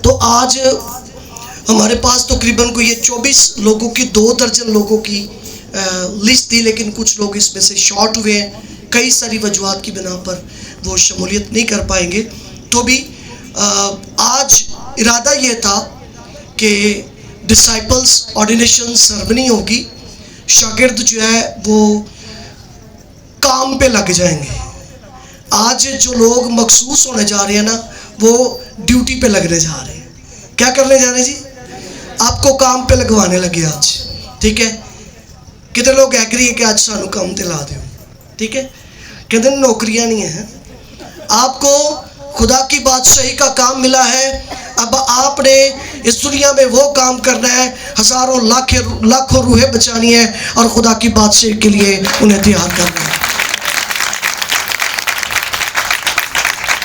तो आज हमारे पास तकरीबन को ये 24 लोगों की 2 दर्जन लोगों की लिस्ट थी, लेकिन कुछ लोग इसमें से शॉर्ट हुए हैं, कई सारी वजूहात की बिना पर वो शमूलियत नहीं कर पाएंगे। तो भी आज इरादा ये था कि डिसाइपल्स ऑर्डिनेशन सेरेमनी होगी, शागिर्द जो है वो काम पे लग जाएंगे। आज जो लोग मखसूस होने जा रहे हैं ना, वो ड्यूटी पे लगने जा रहे हैं। क्या करने जा रहे हैं जी? आपको काम पे लगवाने लगे आज, ठीक है। कितने लोग एग्री है कि आज सानू काम दिला दो, ठीक है। कितने नौकरियां नहीं है, आपको खुदा की बादशाही का काम मिला है। अब आपने इस दुनिया में वो काम करना है, हजारों लाखों रूहें बचानी है और खुदा की बादशाही के लिए उन्हें तैयार करना है।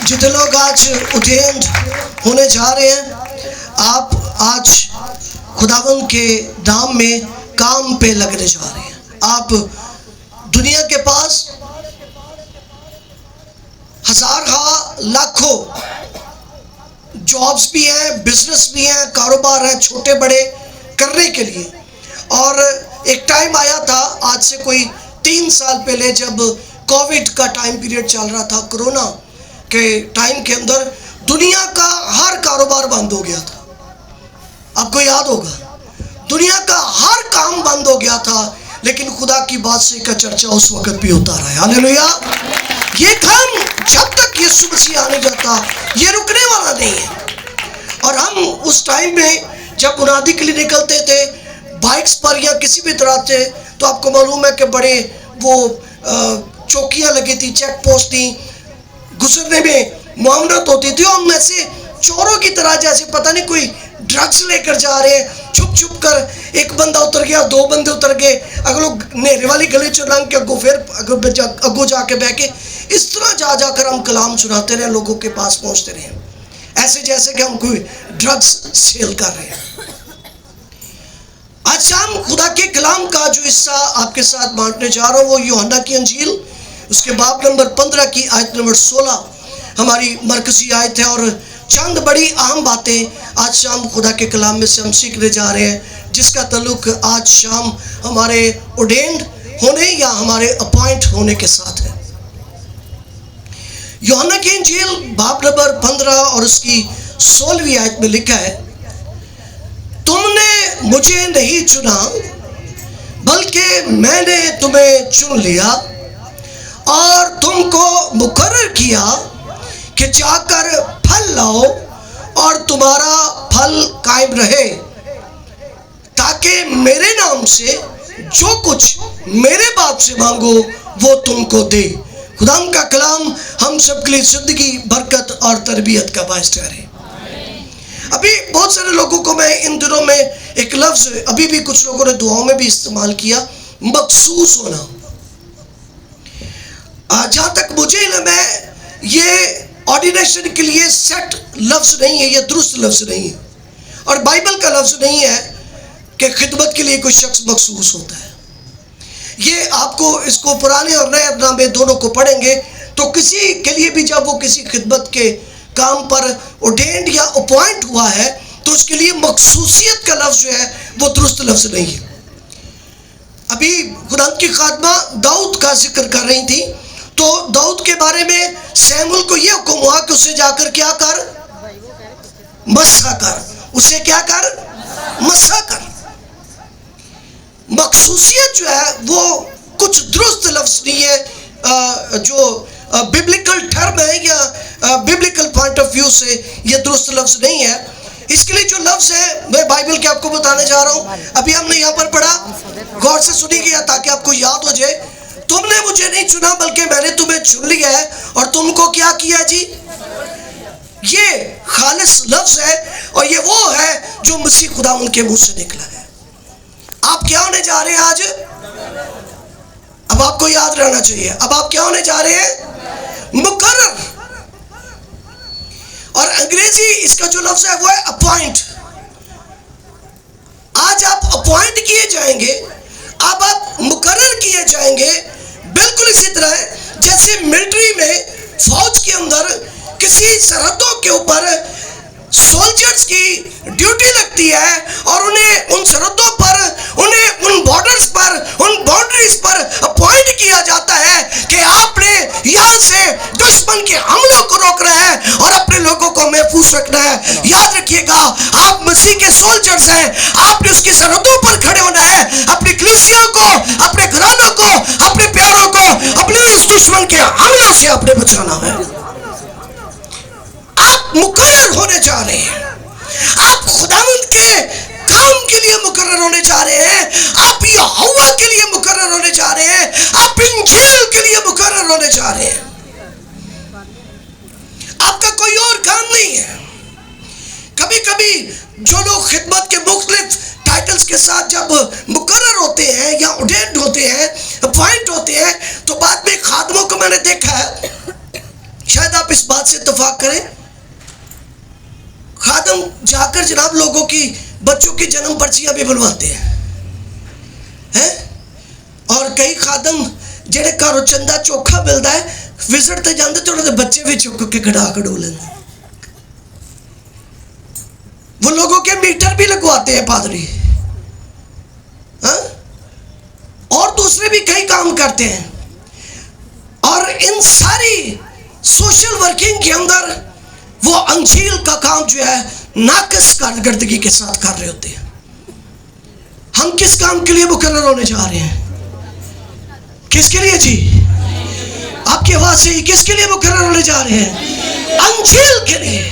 जितने लोग आज अटेंड होने जा रहे हैं, आप आज खुदावंद के नाम में काम पे लगने जा रहे हैं। आप दुनिया के पास हजारों लाखों जॉब्स भी हैं, बिजनेस भी हैं, कारोबार हैं छोटे बड़े करने के लिए। और एक टाइम आया था आज से कोई 3 साल पहले, जब कोविड का टाइम पीरियड चल रहा था, कोरोना के टाइम के अंदर दुनिया का हर कारोबार बंद हो गया था। आपको याद होगा, दुनिया का हर काम बंद हो गया था, लेकिन खुदा की बादशाही का चर्चा उस वक्त भी होता रहा है। हालेलुया। ये काम जब तक यीशु मसीह आने जाता, ये रुकने वाला नहीं है। और हम उस टाइम में जब मुनादी के लिए निकलते थे बाइक्स पर या किसी भी तरह से, तो आपको मालूम है कि बड़े वो चौकियां लगी थी, चेक पोस्ट थी, गुजरने में मुआवनत होती थी। हम ऐसे चोरों की तरह, जैसे पता नहीं कोई ड्रग्स लेकर जा रहे हैं, छुप छुप कर एक बंदा उतर गया, 2 बंदे उतर गए, अगर लोग नेरे वाली गली चो लंघ के अगो जाके बह के, इस तरह जा जाकर हम कलाम सुनाते रहे, लोगों के पास पहुंचते रहे, ऐसे जैसे कि हम कोई ड्रग्स सेल कर रहे हैं। आज शाम खुदा के कलाम का जो हिस्सा आपके साथ बांटने जा रहा हूँ, वो यूहन्ना की अंजील उसके बाब नंबर 15 की आयत नंबर 16 हमारी मरकजी आयत है। और चंद बड़ी अहम बातें आज शाम खुदा के कलाम में से हम सीखने जा रहे हैं, जिसका ताल्लुक आज शाम हमारे ऑर्डेन्ड होने या हमारे अपॉइंट होने के साथ है। यूहन्ना की अंजील बाब नंबर 15 और उसकी 16वीं आयत में लिखा है, तुमने मुझे नहीं चुना बल्कि मैंने तुम्हें चुन लिया और तुमको मुकर्रर किया कि जाकर फल लाओ और तुम्हारा फल कायम रहे, ताकि मेरे नाम से जो कुछ मेरे बाप से मांगो वो तुमको दे। खुदा का कलाम हम सब के लिए जिंदगी, बरकत और तरबियत का बायस ठहरे। अभी बहुत सारे लोगों को मैं इन दिनों में एक लफ्ज अभी भी कुछ लोगों ने दुआओं में भी इस्तेमाल किया, मखसूस होना। जहाँ तक मुझे इल्म है, ये ऑर्डिनेशन के लिए सेट लफ्ज नहीं है, ये दुरुस्त लफ्ज नहीं है, और बाइबल का लफ्ज नहीं है कि खिदमत के लिए कोई शख्स मखसूस होता है। ये आपको इसको पुराने और नए नामे दोनों को पढ़ेंगे तो किसी के लिए भी जब वो किसी खिदमत के काम पर ऑर्डेन्ड या अपॉइंट हुआ है, तो उसके लिए मखसूसियत का लफ्ज जो है वो दुरुस्त लफ्ज नहीं है। अभी खुदा की खादमा दाऊद का जिक्र कर रही थी, तो दाऊद के बारे में सैमुअल को यह हुक्म हुआ कि उसे जाकर क्या कर, मस्सा कर, उसे क्या कर, मस्सा कर। मखसूसियत जो है वो कुछ दुरुस्त लफ्ज नहीं है, जो बिब्लिकल टर्म है या बिब्लिकल पॉइंट ऑफ व्यू से ये दुरुस्त लफ्ज नहीं है। इसके लिए जो लफ्ज है मैं बाइबल के आपको बताने जा रहा हूँ। अभी हमने यहाँ पर पढ़ा, गौर से सुनिएगा ताकि आपको याद हो जाए। तुमने मुझे नहीं चुना बल्कि मैंने तुम्हें चुन लिया है और तुमको क्या किया जी। ये खालिस लफ्ज है और ये वो है जो मसीह खुदा उनके मुंह से निकला है। आप क्या होने जा रहे हैं आज? अब आपको याद रहना चाहिए, अब आप क्या होने जा रहे हैं? मुकर्रर। और अंग्रेजी इसका जो लफ्ज है वो है अपॉइंट। आज आप अपॉइंट किए जाएंगे, अब आप मुकर्रर किए जाएंगे। बिल्कुल इसी तरह जैसे मिलिट्री में फौज के अंदर किसी सरहदों के ऊपर सोल्जर सोल्जर्स की ड्यूटी लगती है और उन्हें उन सरहदों पर, उन्हें उन बॉर्डर्स पर, उन बाउंड्रीज पर अपॉइंट किया जाता है कि आपने यहां से दुश्मन के हमलों को रोकना है और अपने लोगों को महफूज रखना है। याद रखिएगा, आप मसीह के सोल्जर्स हैं, आपने उसकी सरहदों पर खड़े होना है, अपनी कलीसिया को, अपने घरानों को, अपने प्यारों को अपने इस दुश्मन के हमलों से आपने बचाना है। आप मुकर्रर होने जा रहे हैं, आप खुदावंद के काम के लिए मुकर्रर होने जा रहे हैं, आप यहोवा के लिए मुकर्रर होने जा रहे हैं, आप इंजील के लिए मुकर्रर होने जा रहे हैं। आपका कोई और काम नहीं है। कभी कभी जो लोग खिदमत के मुख्तलिफ टाइटल्स के साथ जब मुकर्रर होते हैं या ऑर्डेन्ड होते हैं, अपॉइंट होते हैं, तो बाद में खादमों को मैंने देखा है, शायद आप इस बात से इत्तेफाक करें, खादम जाकर जनाब लोगों की बच्चों की जन्म पर्चियां भी बनवाते हैं। और कई खादम जेड़े घरों चंदा चोखा मिलता है, विजिट ते जाते तो उन्होंने बच्चे भी चुक के कड़ा कड़ू लेंगे। वो लोगों के मीटर भी लगवाते हैं पादरी, और दूसरे भी कई काम करते हैं। और इन सारी सोशल वर्किंग के अंदर वो अंजील का काम जो है नाकस कारकर्दगी के साथ कर रहे होते हैं। हम किस काम के लिए मुकर्रर होने जा रहे हैं? किसके लिए जी? आपकी आवाज से किसके लिए मुकर्रर होने जा रहे हैं? अंजील के लिए,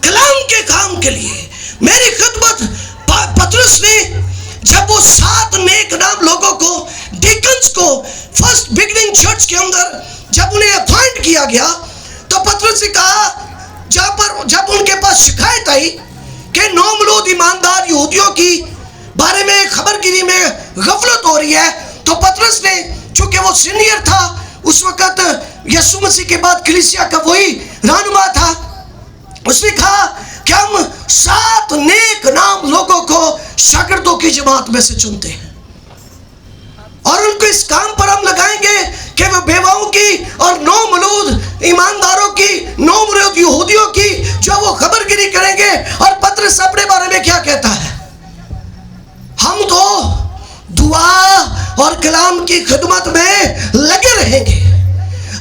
कलाम के काम के लिए। मेरी खिदमत पतरस ने जब वो 7 नेक नाम लोगों को, डिकन्स को, फर्स्ट बिगनिंग चर्च के अंदर जब उन्हें अपॉइंट किया गया, तो पतरस ने कहा, जब उनके पास शिकायत आई कि नौमलूद ईमानदार यहूदियों की बारे में खबरगिरी में गफलत हो रही है, तो पतरस ने, चूंकि वो सीनियर था उस वक्त, यीशु मसीह के बाद कलीसिया का वही रहनुमा था, उसने कहा कि हम 7 नेक नाम लोगों को शागिर्दों की जमात में से चुनते हैं और उनको इस काम पर हम लगाएंगे कि वो बेवाओं की और नौमलूद ईमानदारों की, नौमलूद यहूदियों की जो वो खबरगिरी करेंगे। और पतरस अपने बारे में क्या कहता है? हम तो दुआ और कलाम की खिदमत में लगे रहेंगे।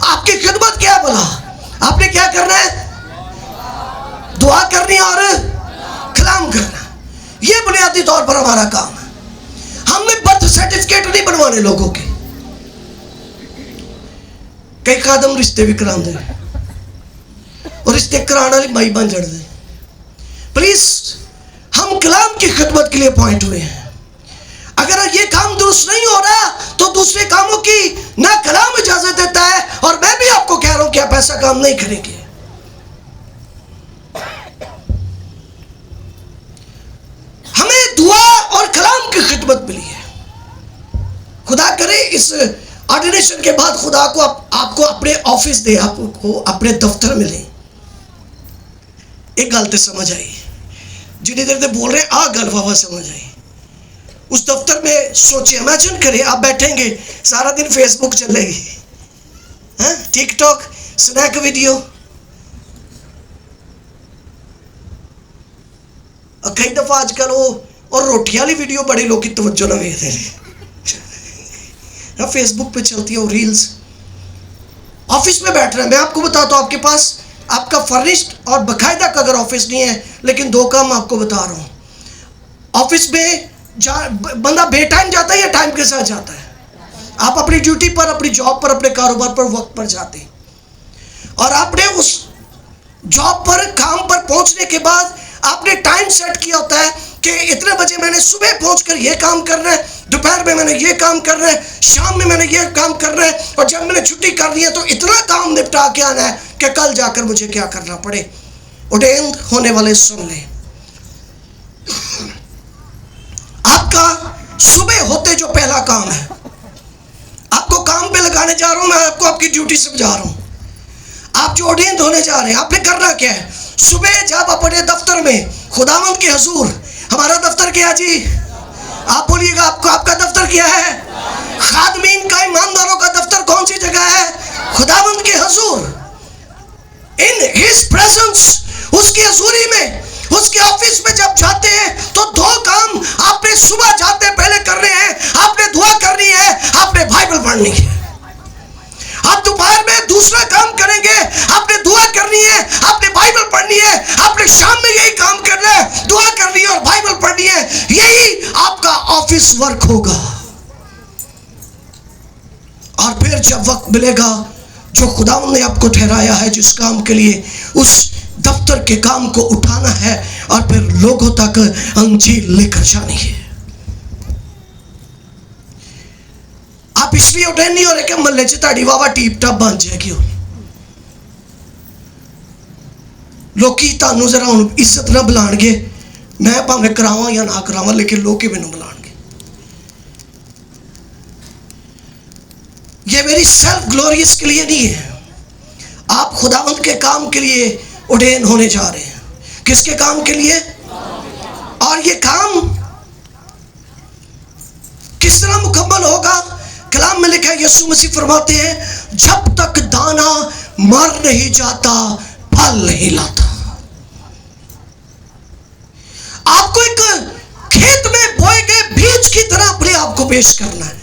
आपकी खिदमत क्या बोला? आपने क्या करना है? दुआ करनी और कलाम करना। यह बुनियादी तौर पर हमारा काम है। हमने बर्थ सर्टिफिकेट नहीं बनवाने लोगों के। कई खादम रिश्ते भी कराते और रिश्ते कराने वाली माई बन जाते। प्लीज, हम कलाम की खिदमत के लिए अपॉइंट हुए हैं। अगर ये काम दुरुस्त नहीं हो रहा तो दूसरे कामों की ना कलाम इजाजत देता है, और मैं भी आपको कह रहा हूं कि आप ऐसा काम नहीं करेंगे। हमें दुआ और कलाम की खिदमत मिली है। खुदा करे इस ऑर्डिनेशन के बाद खुदा को आपको अपने ऑफिस दे, आपको अपने दफ्तर मिले। एक गल तो समझ आई, जितनी देर से बोल रहे हैं, गल वावा समझ आई। उस दफ्तर में सोचिए, इमेजिन करें आप बैठेंगे, सारा दिन फेसबुक चलेगी, टिकटॉक, स्नैक वीडियो, और कई दफा आजकल वो और रोटी वाली वीडियो बड़े लोग की तवज्जो ना वेखते हैं, फेसबुक पे चलती है वो रील्स। ऑफिस में बैठ रहे हैं, मैं आपको बताता हूँ, आपके पास आपका फर्निश्ड और बाकायदा का अगर ऑफिस नहीं है, लेकिन 2 काम आपको बता रहा हूँ। ऑफिस में बंदा बेटाइम जाता है या टाइम के साथ जाता है? आप अपनी ड्यूटी पर, अपनी जॉब पर, अपने कारोबार पर वक्त पर जाते हैं, और आपने उस जॉब पर, काम पर पहुंचने के बाद आपने टाइम सेट किया होता है कि इतने बजे मैंने सुबह पहुंचकर ये काम करना है, दोपहर में मैंने ये काम करना है, शाम में मैंने ये काम करना है, और जब मैंने छुट्टी करनी है तो इतना काम निपटा के आना है कि कल जाकर मुझे क्या करना पड़े। ऑर्डेन्ड होने वाले सुन लें, आपका सुबह होते जो पहला काम है, आपको काम पे लगाने जा रहा हूं मैं, आपको आपकी ड्यूटी समझा रहा हूं। आप जो ऑर्डेन्ड होने जा रहे हैं, आपने करना क्या है? सुबह जब अपने दफ्तर में खुदावंद के हुजूर, हमारा दफ्तर क्या जी? आप बोलिएगा, आपका दफ्तर क्या है? खादमीन का, ईमानदारों का दफ्तर कौन सी जगह है? खुदावंद के हुजूर, इन हिज प्रेजेंस, उसकी हजूरी में उसके ऑफिस में जब जाते हैं तो दो काम आपने सुबह जाते पहले करने हैं, आपने दुआ करनी है, आपने बाइबल पढ़नी है। आप दोपहर में दूसरा काम करेंगे, आपने दुआ करनी है, आपने बाइबल पढ़नी है। आपने शाम में यही काम करना है, दुआ करनी है और बाइबल पढ़नी है। यही आपका ऑफिस वर्क होगा। और फिर जब वक्त मिलेगा जो खुदावंद ने आपको ठहराया है जिस काम के लिए, उस दफ्तर के काम को उठाना है और फिर लोगों तक अंजील लेकर जानी है। आप इसलिए उठे नहीं हो रहे कि मल्ले च ताड़ी वावा टीप टाप बन जाएगी। लोकी तानू जरा हुण इज्जत ना बुलाणगे, मैं भावें करावां या ना करावां, लेकिन लोग ही मैनू बुलाणगे। ये मेरी सेल्फ ग्लोरियस के लिए नहीं है। आप खुदावंद के काम के लिए उड़ेन होने जा रहे हैं। किसके काम के लिए? और ये काम किस तरह मुकम्मल होगा? कलाम में लिखा है, यीशु मसीह फरमाते हैं, जब तक दाना मर नहीं जाता फल नहीं लाता। आपको एक खेत में बोए गए बीज की तरह अपने आप को पेश करना है।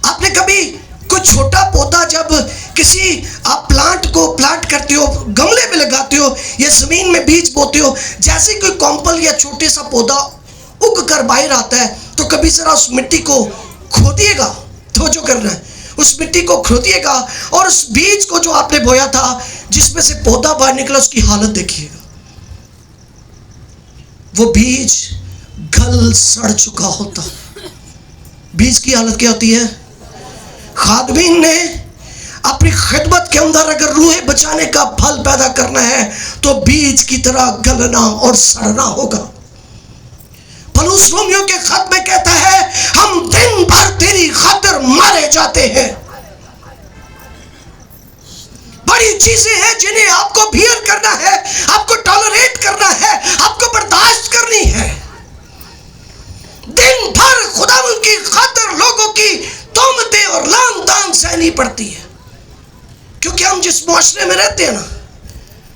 आपने कभी कोई छोटा पौधा जब किसी आप प्लांट को प्लांट करते हो, गमले में लगाते हो या जमीन में बीज बोते हो, जैसे कोई कॉम्पल या छोटे सा पौधा उग कर बाहर आता है तो कभी जरा उस मिट्टी को खोदिएगा। तो जो करना है उस मिट्टी को खोदिएगा और उस बीज को जो आपने बोया था जिसमें से पौधा बाहर निकला, उसकी हालत देखिएगा। वो बीज गल सड़ चुका होता। बीज की हालत क्या होती है? खादमीन ने अपनी खिदमत के अंदर अगर रूहें बचाने का फल पैदा करना है तो बीज की तरह गलना और सड़ना होगा। पौलुस रोमियो के खत में कहता है, हम दिन भर तेरी खातिर मारे जाते हैं। बड़ी चीजें हैं जिन्हें आपको बियर करना है, आपको टॉलरेट करना है, आपको बर्दाश्त करनी है। दिन भर खुदावंद की खातिर लोगों की तोहमतें और लान तान सहनी पड़ती है, क्योंकि हम जिस मुआशरे में रहते हैं ना,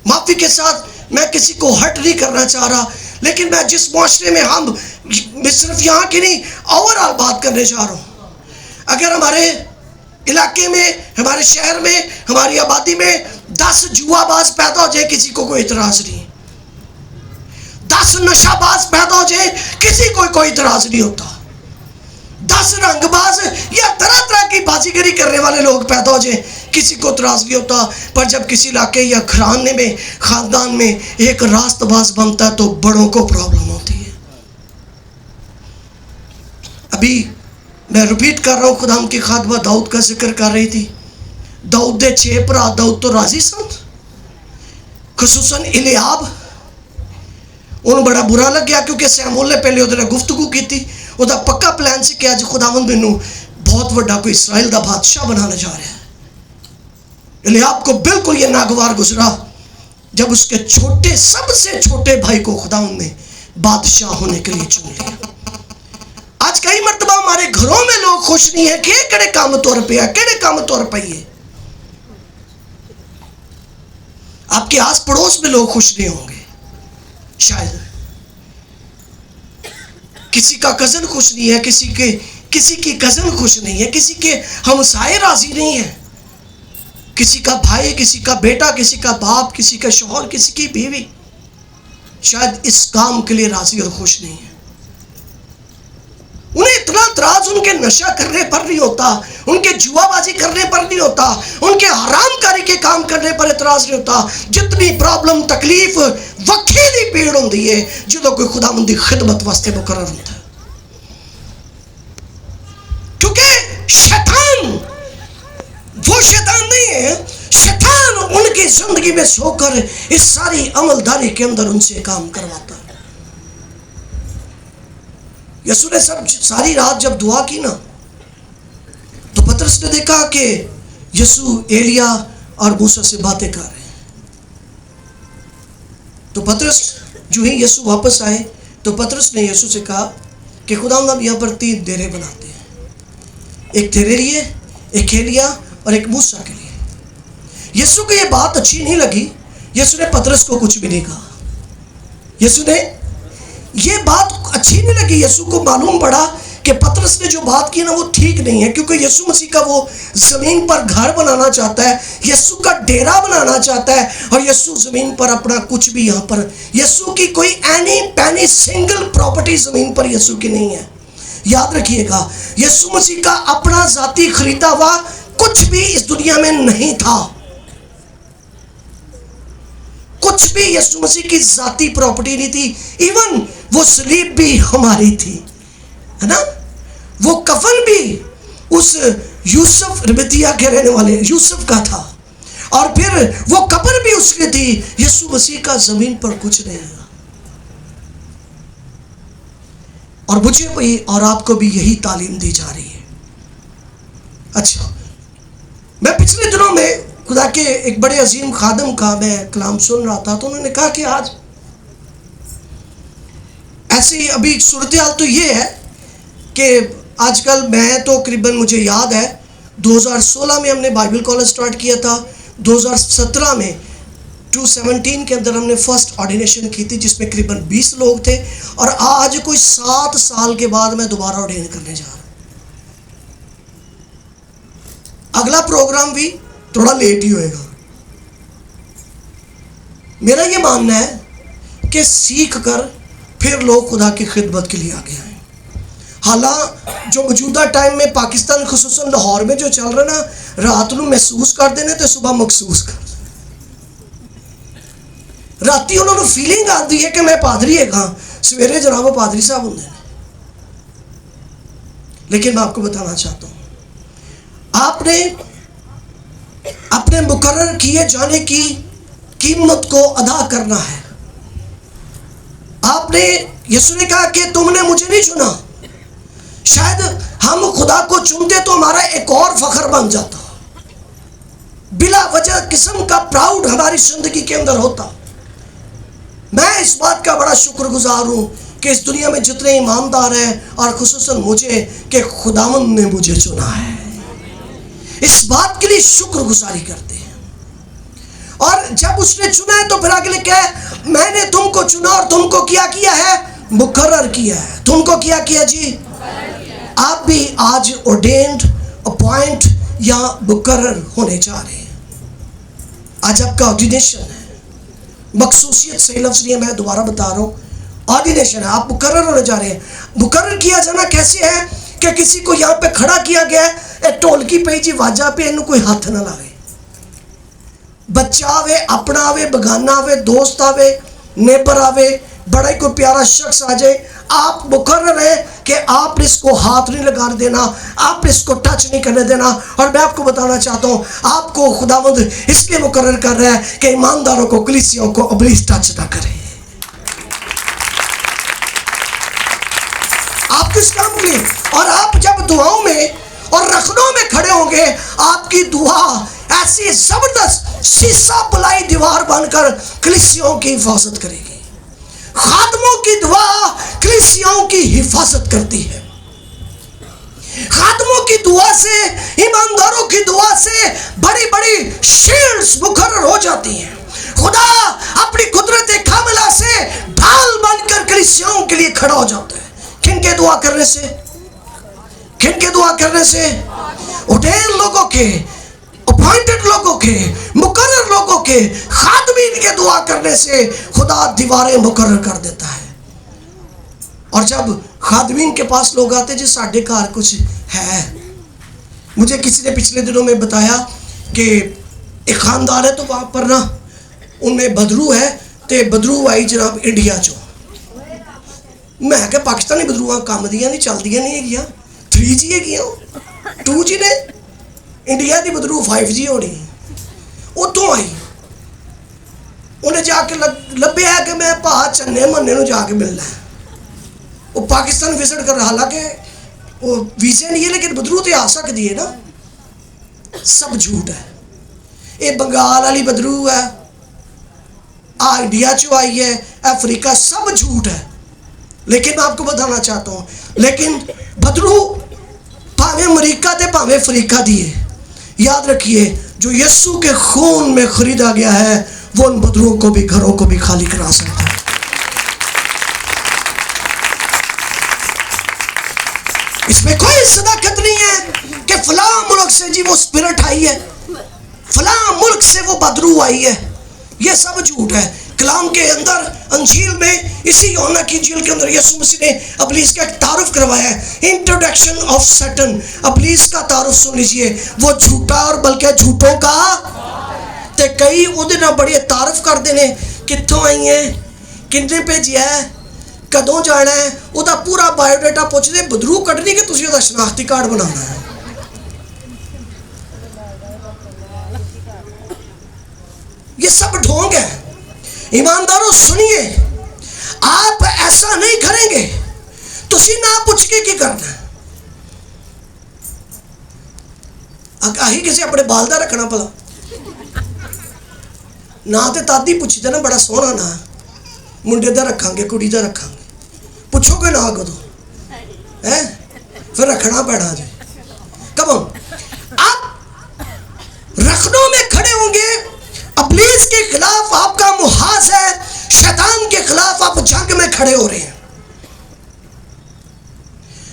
माफी के साथ मैं किसी को हर्ट नहीं करना चाह रहा, लेकिन मैं जिस मुआशरे में हम सिर्फ यहाँ की नहीं ओवरऑल बात करने जा रहा हूँ। अगर हमारे इलाके में, हमारे शहर में, हमारी आबादी में 10 जुआबाज पैदा हो जाए, किसी को कोई इतराज नहीं। 10 नशाबाज पैदा हो जाए, किसी को कोई इतराज नहीं होता। 10 रंगबाज या तरह तरह की बाजीगरी करने वाले लोग पैदा हो जाए, किसी को इतराज नहीं होता। पर जब किसी इलाके या घराने में, खानदान में एक रास्तबाज बनता है तो बड़ों को प्रॉब्लम होती है। अभी मैं रिपीट कर रहा हूँ, खुदा की खादमा दाऊद का जिक्र कर रही थी। दाऊद दे 6 भरा, दाऊद तो राजी सन, खसूसन इलियाब। उन्हें बड़ा बुरा लग गया क्योंकि सैमूल ने पहले उधर गुफ्तगू की थी। उदा पक्का प्लान से कि अज खुदावंद मैनू बहुत बड़ा कोई इसराइल का बादशाह बनाने जा रहा है। इलियाब को बिल्कुल ये नागवार गुजरा जब उसके छोटे, सबसे छोटे भाई को खुदावंद ने बादशाह होने के लिए चुन लिया। आज कई मरतबा हमारे घरों में लोग खुश नहीं है कि केड़े काम तौर पे है, केड़े काम तौर पे है। आपके आस पड़ोस में लोग खुश नहीं होंगे, शायद किसी का कजन खुश नहीं है, किसी की कजन खुश नहीं है, किसी के हमसाए राजी नहीं है, किसी का भाई, किसी का बेटा, किसी का बाप, किसी का शौहर, किसी की बीवी शायद इस काम के लिए राजी और खुश नहीं है। उन्हें इतना त्राज उनके नशा करने पर नहीं होता, उनके जुआबाजी करने पर नहीं होता, उनके हरामकारी के काम करने पर इतराज नहीं होता, जितनी प्रॉब्लम तकलीफ वक्ती दी पीड़ होती है जो कोई खुदावंद दी खिदमत वास्ते मुकर्रर होता है। क्योंकि शैतान वो शैतान नहीं है, शैतान उनकी जिंदगी में सोकर इस सारी अमलदारी के अंदर उनसे काम करवाता है। यीशु ने सब सारी रात जब दुआ की ना, तो पतरस ने देखा कि यीशु एलिया और मूसा से बातें कर रहे हैं। तो पतरस जो ही यीशु वापस आए तो पतरस ने यीशु से कहा कि खुदावंद हम यहाँ पर 3 डेरे बनाते हैं, एक तेरे लिए, एक एलिया और एक मूसा के लिए। यीशु को ये बात अच्छी नहीं लगी। यीशु ने पतरस को कुछ भी नहीं कहा। यीशु ने ये बात अच्छी नहीं लगी। यीशु को मालूम पड़ा कि पतरस ने जो बात की ना वो ठीक नहीं है, क्योंकि यीशु मसीह का वो ज़मीन पर घर बनाना चाहता है, यीशु का डेरा बनाना चाहता है, और यीशु ज़मीन पर अपना कुछ भी, यहाँ पर यीशु की कोई एनी पैनी सिंगल प्रॉपर्टी ज़मीन पर यीशु की नहीं है। याद रखिएगा, यीशु मसीह का अपना जाती खरीदा हुआ कुछ भी इस दुनिया में नहीं था। कुछ भी यीशु मसीह की जाती प्रॉपर्टी नहीं थी। इवन वो सलीब भी हमारी थी, है ना। वो कफन भी उस यूसुफ रिबतिया के रहने वाले यूसुफ का था, और फिर वो कब्र भी उसकी थी। यीशु मसीह का जमीन पर कुछ नहीं है। और मुझे भी और आपको भी यही तालीम दी जा रही है। अच्छा, मैं पिछले दिनों में खुदा के एक बड़े अजीम खादम का मैं कलाम सुन रहा था, तो उन्होंने कहा कि आज ऐसी अभी सूरत हाल तो ये है कि आजकल मैं तो करीबन मुझे याद है 2016 में हमने बाइबल कॉलेज स्टार्ट किया था, 2017 में 217 के अंदर हमने फर्स्ट ऑर्डिनेशन की थी जिसमें करीबन 20 लोग थे, और आज कोई 7 साल के बाद मैं दोबारा ऑर्डिनेट करने जा रहा हूँ। अगला प्रोग्राम भी थोड़ा लेट ही होएगा। मेरा ये मानना है कि सीख कर फिर लोग खुदा की खिदमत के लिए आगे आए। हालांकि जो मौजूदा टाइम में पाकिस्तान खुसूसन लाहौर में जो चल रहा ना, रात को महसूस कर देने तो सुबह महसूस कर राती उन्होंने फीलिंग आती है कि मैं पादरी है, कहाँ सवेरे जनाब वो पादरी साहब होंगे। लेकिन मैं आपको बताना चाहता हूँ, आपने अपने मुकर्रर किए जाने की कीमत को अदा करना है। आपने, यीशु ने कहा कि तुमने मुझे नहीं चुना। शायद हम खुदा को चुनते तो हमारा एक और फख्र बन जाता, बिला वजह किस्म का प्राउड हमारी जिंदगी के अंदर होता। मैं इस बात का बड़ा शुक्रगुजार हूँ कि इस दुनिया में जितने ईमानदार हैं, और खुसूसन मुझे, कि खुदावंद ने मुझे चुना है। इस बात के लिए शुक्रगुजारी करते हैं। और जब उसने चुना है तो फिर आगे लिखा है, मैंने तुमको चुना और तुमको क्या किया है, मुकर्रर किया है। तुमको क्या किया जी? आप भी आज ऑर्डेन्ड, अपॉइंट या मुकर्रर होने जा रहे हैं। आज आपका ऑर्डिनेशन है। मखसूसियत सही लफ्ज़ नहीं है, मैं दोबारा बता रहा हूँ, ऑर्डिनेशन है। आप मुकर्रर होने जा रहे हैं। मुकर्रर किया जाना कैसे है कि किसी को यहाँ पे खड़ा किया गया है, ढोलकी पे जी वाजा पे इन्हों कोई हाथ ना लावे। बच्चा आवे, अपना आवे, बगाना आवे, दोस्त आवे, नेबर आवे, बड़ा ही कोई प्यारा शख्स आ जाए, आप मुकर्रर है कि आपने इसको हाथ नहीं लगा देना, आपने इसको टच नहीं करने देना। और मैं आपको बताना चाहता हूँ, आपको खुदावंद इसलिए मुकर्रर कर रहा है कि ईमानदारों को, कलीसियों को इब्लीस टच ना करे। आप किस काम के लिए? और आप जब दुआओं में और रखनों में खड़े होंगे, आपकी दुआ ऐसी जबरदस्त शीशा बुलाई दीवार बनकर कलीसियों की हिफाजत करेगी। खादमों की दुआ कलीसियों की हिफाजत करती है। खादमों की दुआ से, ईमानदारों की दुआ से बड़ी बड़ी शील्ड्स मुकर्रर हो जाती हैं। खुदा अपनी कुदरत कामिला से ढाल बनकर कलीसियों के लिए खड़ा हो जाता है। किनके दुआ करने से? किनके दुआ करने से? ऑर्डेन लोगों के, अपॉइंटेड लोगों के, मुकर्रर लोगों के, खादमीन के दुआ करने से खुदा दीवारें मुकर्रर कर देता है। और जब खादमीन के पास लोग आते जी साढ़े घर कुछ है, मुझे किसी ने पिछले दिनों में बताया कि एक खानदान है, तो वहाँ पर ना उनमें बदरू है, तो बदरू आई जनाब इंडिया चो। मैं क्या पाकिस्तानी बदरूआ काम दियाँ नहीं, चलदियाँ नहीं है, 3G है, 2G ने, इंडिया की बदरू 5G होनी। उतों आई, उन्हें जाके लभ्या कि मैं भा चन्ने मन्ने नूं जाके मिलना है। वो पाकिस्तान विजिट कर रहा, हालांकि वो वीज़ा नहीं है, लेकिन बदरू तो आ सकती है ना। सब झूठ है। ये बंगाल वाली बदरू है, आ इंडिया चो आई है, अफ्रीका, सब झूठ है। लेकिन मैं आपको बताना चाहता हूँ, लेकिन बदरू भावे अमरीका ते भावे अफ्रीका दी है। याद रखिए, जो यीशु के खून में खरीदा गया है, वो उन बदरुओं को भी, घरों को भी खाली करा सकता है। इसमें कोई सदाकत नहीं है कि फला मुल्क से जी वो स्पिरिट आई है, फला मुल्क से वो बदरू आई है। ये सब झूठ है। कलाम के अंदर अंजील में, इसी यूहन्ना की इंजील के अंदर यीशु मसीह ने अबलीस का एक तारुफ करवाया है। इंट्रोडक्शन ऑफ सैटन, अबलीस का तारुफ सुन लीजिए। वो झूठा और बल्कि झूठों का ते कई ਉਹਦੇ ਨਾਲ बड़े तारुफ करते हैं, कित्थों आई है, किन्ने भेजिया है, कदों जाना है, ਉਹਦਾ पूरा बायोडाटा पुछदे। बदरू कढ़नी कि तुसीं ਉਹਦਾ शनाख्ती कार्ड बनाना है। ये सब ढोंग है। ईमानदारों सुनिए, आप ऐसा नहीं करेंगे तुसी ना पूछ के की करना। आही किसी अपने बाल दा रखना भला ना ते तादी पुछदे ना, बड़ा सोहना ना मुंडे दा रखांगे कुड़ी दा रखांगे, पुछोगे ना कदों है, फिर रखना पैना जी। कब आप रखनों में खड़े होंगे, अबलीस के खिलाफ आपका मुहाज है, शैतान के खिलाफ आप जंग में खड़े हो रहे हैं।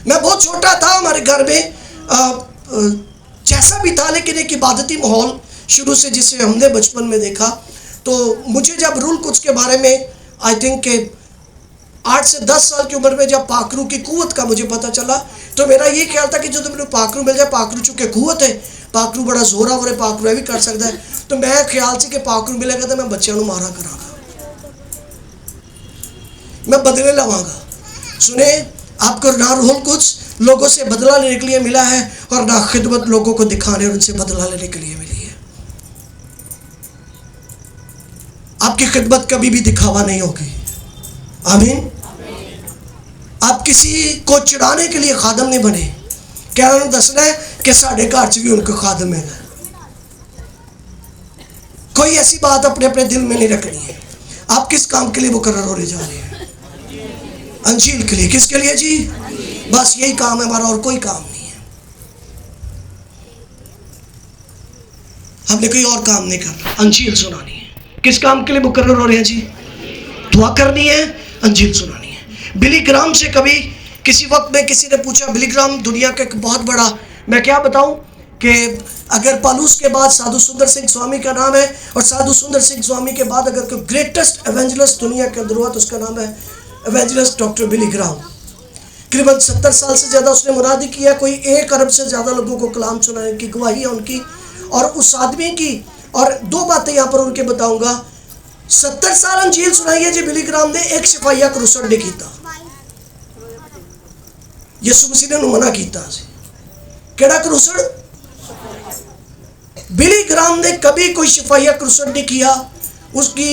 मैं बहुत छोटा था, हमारे घर में जैसा भी था, लेकिन एक इबादती माहौल शुरू से जिसे हमने बचपन में देखा। तो मुझे जब रूल कुछ के बारे में आई थिंक के 8 से 10 साल की उम्र में जब पाखरू की कुव्वत का मुझे पता चला, तो मेरा ये ख्याल था कि जो मैंने पाखरू मिल जाए, पाखरू चूँकि कुव्वत है, पाखरू बड़ा जोरावर है, पाखरू भी कर सकता है, तो मैं ख्याल से कि पाखरू मिलेगा तो मैं बच्चों को मारा करांगा, मैं बदले लवांगा। सुने, आपको ना रूल कुछ लोगों से बदला लेने के लिए मिला है और ना खिदमत लोगों को दिखाने और उनसे बदला लेने के लिए मिली है। आपकी खिदमत कभी भी दिखावा नहीं होगी। आमीन। आप किसी को चिढ़ाने के लिए खादम नहीं बने। क्या उन्होंने दसना है कि साढ़े घर च भी उनके खादम है। कोई ऐसी बात अपने अपने दिल में नहीं रखनी है। आप किस काम के लिए मुकर्रर होने जा रहे हैं? अंजील के लिए। किसके लिए जी? बस यही काम है हमारा, और कोई काम नहीं है। हमने कोई और काम नहीं करना, अंजील सुनानी है। किस काम के लिए मुकर्रर हो रहे हैं जी? दुआ करनी है, अंजील सुनानी है। बिली ग्राम से कभी किसी वक्त में किसी ने पूछा, बिली ग्राम दुनिया का एक बहुत बड़ा, मैं क्या बताऊं कि अगर पालूस के बाद साधु सुंदर सिंह स्वामी का नाम है, और साधु सुंदर सिंह स्वामी के बाद अगर कोई ग्रेटेस्ट एवेंजलिस्ट दुनिया के अंदर हुआ तो उसका नाम है एवेंजलिस्ट डॉक्टर बिली ग्राम। करीबन 70 साल से ज़्यादा उसने मुनादी किया। कोई 1 अरब से ज़्यादा लोगों को कलाम सुनाने की गवाही है उनकी। और उस आदमी की, और 2 बातें यहाँ पर उनके बताऊँगा। 70 साल अंजील सुनाई है जी बिली ग्राम ने, एक सिपाहिया क्रूसड नहीं किया। यीशु मसीह ने मना किया। केड़ा क्रूसड? बिली ग्राम ने कभी कोई सिपाहिया क्रूसड नहीं किया। उसकी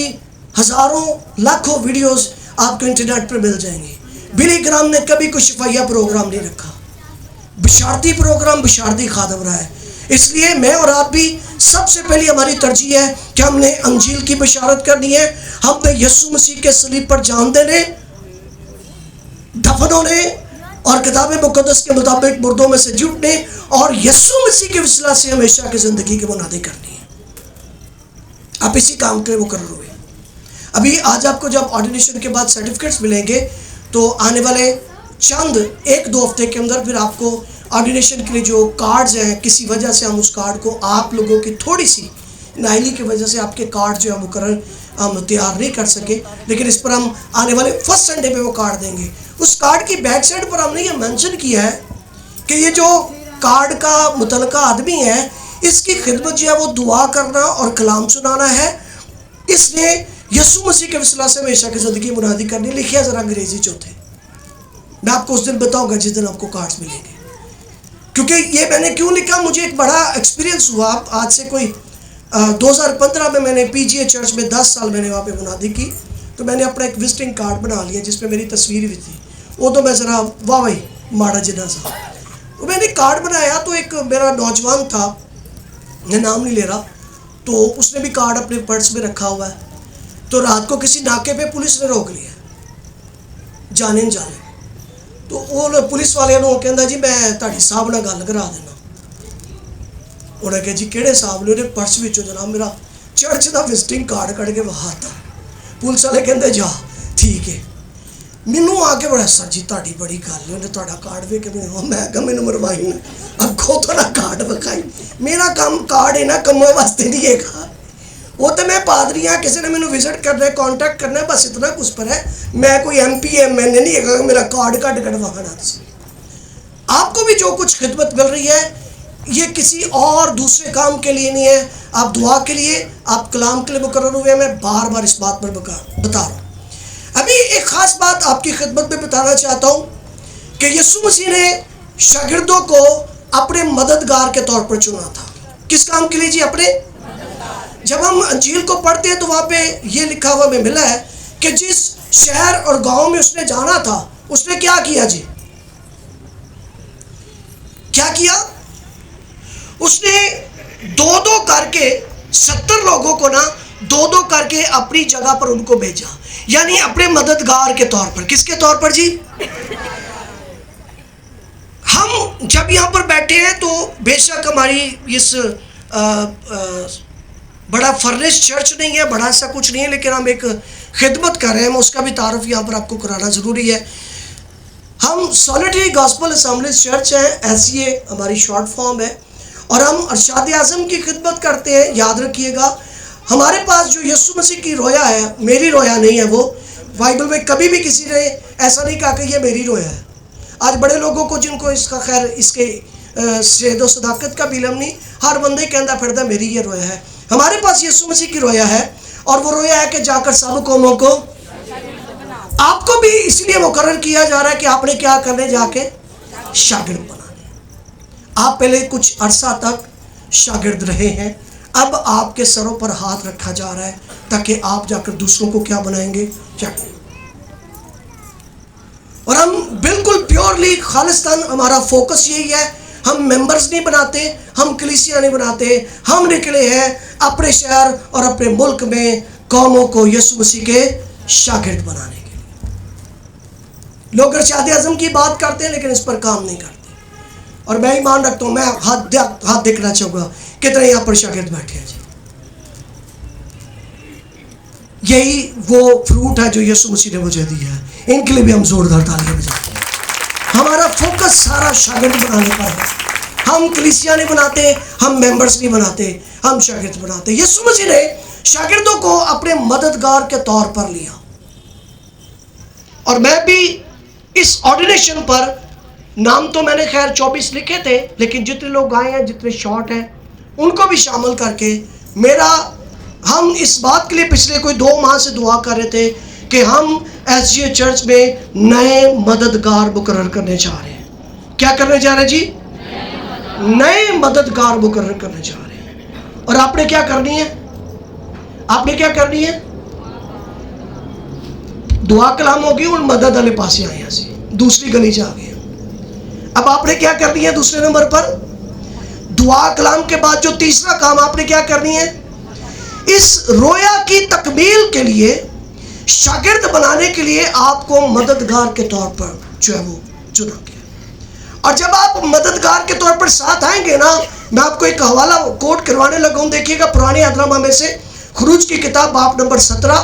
हज़ारों लाखों वीडियोस आपको इंटरनेट पर मिल जाएंगे। बिली ग्राम ने कभी कोई सिपाहिया प्रोग्राम नहीं रखा। बिशारती प्रोग्राम, बिशारती खादम रहा है। इसलिए मैं और आप भी सबसे पहले हमारी तरजीह है कि हमने अंजील की बशारत करनी है। हमने यीशु मसीह के सलीब पर जान देने, दफन होने और किताब मुकद्दस के मुताबिक मुर्दों में से जुटने और यीशु मसीह के वसीला से हमेशा की ज़िंदगी की बुनियादी करनी है। आप इसी काम के लिए मुकर्रर हुए। अभी आज आपको जब ऑर्डिनेशन के बाद सर्टिफिकेट्स मिलेंगे तो आने वाले चंद 1-2 हफ्ते के अंदर फिर आपको ऑर्डिनेशन के लिए जो कार्ड्स हैं, किसी वजह से हम उस कार्ड को, आप लोगों की थोड़ी सी नाइली की वजह से आपके कार्ड जो है मुकर्रर हम तैयार नहीं कर सके, लेकिन इस पर हम आने वाले फर्स्ट संडे पे वो कार्ड देंगे। उस कार्ड की बैक साइड पर हमने ये मेंशन किया है कि ये जो कार्ड का मुतलका आदमी है, इसकी खिदमत जो है वो दुआ करना और कलाम सुनाना है। इसने यीशु मसीह के वसीला से हमेशा की ज़िंदगी मुनादी करनी। लिखिए ज़रा अंग्रेजी चौथे, मैं आपको उस दिन बताऊंगा जिस दिन आपको कार्ड्स मिलेंगे। क्योंकि ये मैंने क्यों लिखा, मुझे एक बड़ा एक्सपीरियंस हुआ। आज से कोई 2015 में मैंने PGA चर्च में 10 साल मैंने वहाँ पे मुनादी की, तो मैंने अपना एक विजिटिंग कार्ड बना लिया जिसमें मेरी तस्वीर भी थी। वो तो मैं ज़रा वाह भाई माड़ा जिना सा, तो मैंने कार्ड बनाया। तो एक मेरा नौजवान था, मैं नाम नहीं ले रहा, तो उसने भी कार्ड अपने पर्स में रखा हुआ है। तो रात को किसी नाके पे पुलिस ने रोक लिया, जाने न जाने। तो वो पुलिस वाले कहता जी मैं ताड़ी साहब नाल गल करा देना। उन्हें कहा जी किहड़े साहब ने? उन्हें पर्स विचों जनाब मेरा चर्च का विजिटिंग कार्ड कढ़ के वहाता। पुलिस वाले कहते जा ठीक है। मैनू आके बड़ा सर जी ताड़ी बड़ी गल उन्हें तुहाडा कार्ड वे के मैं कहा मैनू मरवाई ना अगों थोड़ा कार्ड विखाई मेरा काम कार्ड है ना कमों वास्ते नहीं है वो तो मैं पादरी हाँ किसी ने मैंने विजिट करना है कॉन्टैक्ट करना है बस इतना कुछ पर है मैं कोई MP MN नहीं है मेरा कार्ड कट कटवाना। आपको भी जो कुछ खिदमत मिल रही है ये किसी और दूसरे काम के लिए नहीं है, आप दुआ के लिए आप कलाम के लिए मुकर्रर हुए। मैं बार बार इस बात पर बता रहा हूँ। अभी एक ख़ास बात आपकी खिदमत में बताना चाहता हूँ कि यीशु मसीह ने शागिर्दों को अपने मददगार के तौर पर चुना था। किस काम के लिए जी? अपने। जब हम अंजील को पढ़ते हैं तो वहाँ पे ये लिखा हुआ हमें मिला है कि जिस शहर और गांव में उसने जाना था उसने क्या किया जी? क्या किया? उसने दो दो करके 70 लोगों को ना दो दो करके अपनी जगह पर उनको भेजा, यानी अपने मददगार के तौर पर। किसके तौर पर जी? हम जब यहाँ पर बैठे हैं तो बेशक हमारी इस बड़ा फर्निश चर्च नहीं है, बड़ा सा कुछ नहीं है, लेकिन हम एक खिदमत कर रहे हैं, उसका भी तारुफ यहाँ पर आपको कराना ज़रूरी है। हम सॉलिटरी गॉस्पल असेंबलीज चर्च है, ऐसी ये हमारी शॉर्ट फॉर्म है, और हम अरशाद आज़म की खिदमत करते हैं। याद रखिएगा, हमारे पास जो यीशु मसीह की रोया है, मेरी रोया नहीं है वो। बाइबल में कभी भी किसी ने ऐसा नहीं कहा कि ये मेरी रोया है। आज बड़े लोगों को जिनको इसका खैर इसके सेदो सदाकत का भी इल्म नहीं, हर बंदे कहता फिरदा मेरी ये रोया है। हमारे पास यीशु मसीह की रोया है, और वो रोया है कि जाकर सब कौमों को, आपको भी इसलिए मुकर्रर किया जा रहा है कि आपने क्या करने, जाके शागिर्द बनाने। आप पहले कुछ अरसा तक शागिर्द रहे हैं, अब आपके सरों पर हाथ रखा जा रहा है ताकि आप जाकर दूसरों को क्या बनाएंगे, शागिर्द। और हम बिल्कुल प्योरली खालिस्तान, हमारा फोकस यही है। हम मेंबर्स नहीं बनाते, हम कलीसिया नहीं बनाते, हम निकले हैं अपने शहर और अपने मुल्क में कौमों को यीशु मसीह के शागिर्द बनाने के लिए। लोग अरशाद आज़म की बात करते हैं लेकिन इस पर काम नहीं करते। और मैं ईमान रखता हूँ, मैं हाथ देखना चाहूँगा कितने यहाँ पर शागिर्द बैठे हैं जी। यही वो फ्रूट है जो यीशु मसीह ने मुझे दिया है। इनके लिए भी हम जोरदार तालियां बजाते हैं। हमारा फोकस सारा शागिर्द बनाने पर है। हम कलीसिया नहीं बनाते, हम मेंबर्स नहीं बनाते, हम शागिर्द बनाते। यीशु मसीह ने शागिर्दों को अपने मददगार के तौर पर लिया। और मैं भी इस ऑर्डिनेशन पर, नाम तो मैंने खैर 24 लिखे थे, लेकिन जितने लोग आए हैं, जितने शॉर्ट हैं, उनको भी शामिल करके हम इस बात के लिए पिछले कोई 2 माह से दुआ कर रहे थे कि हम SGA चर्च में नए मददगार मुकर्रर करने जा रहे हैं। क्या करने जा रहे हैं जी? नए मददगार मुकर्रर करने जा रहे हैं। और आपने क्या करनी है? आपने क्या करनी है? दुआ कलाम होगी, उन मदद वाले पास आए से दूसरी गली जा गए। अब आपने क्या करनी है? दूसरे नंबर पर दुआ कलाम के बाद जो तीसरा काम आपने क्या करनी है, इस रोया की तकमील के लिए, शागिर्द बनाने के लिए आपको मददगार के तौर पर जो है वो चुना गया। और जब आप मददगार के तौर पर साथ आएंगे ना, मैं आपको एक हवाला कोट करवाने लगा हूं, देखिएगा पुराने अहदनामा में से खुरूज की किताब बाब नंबर 17,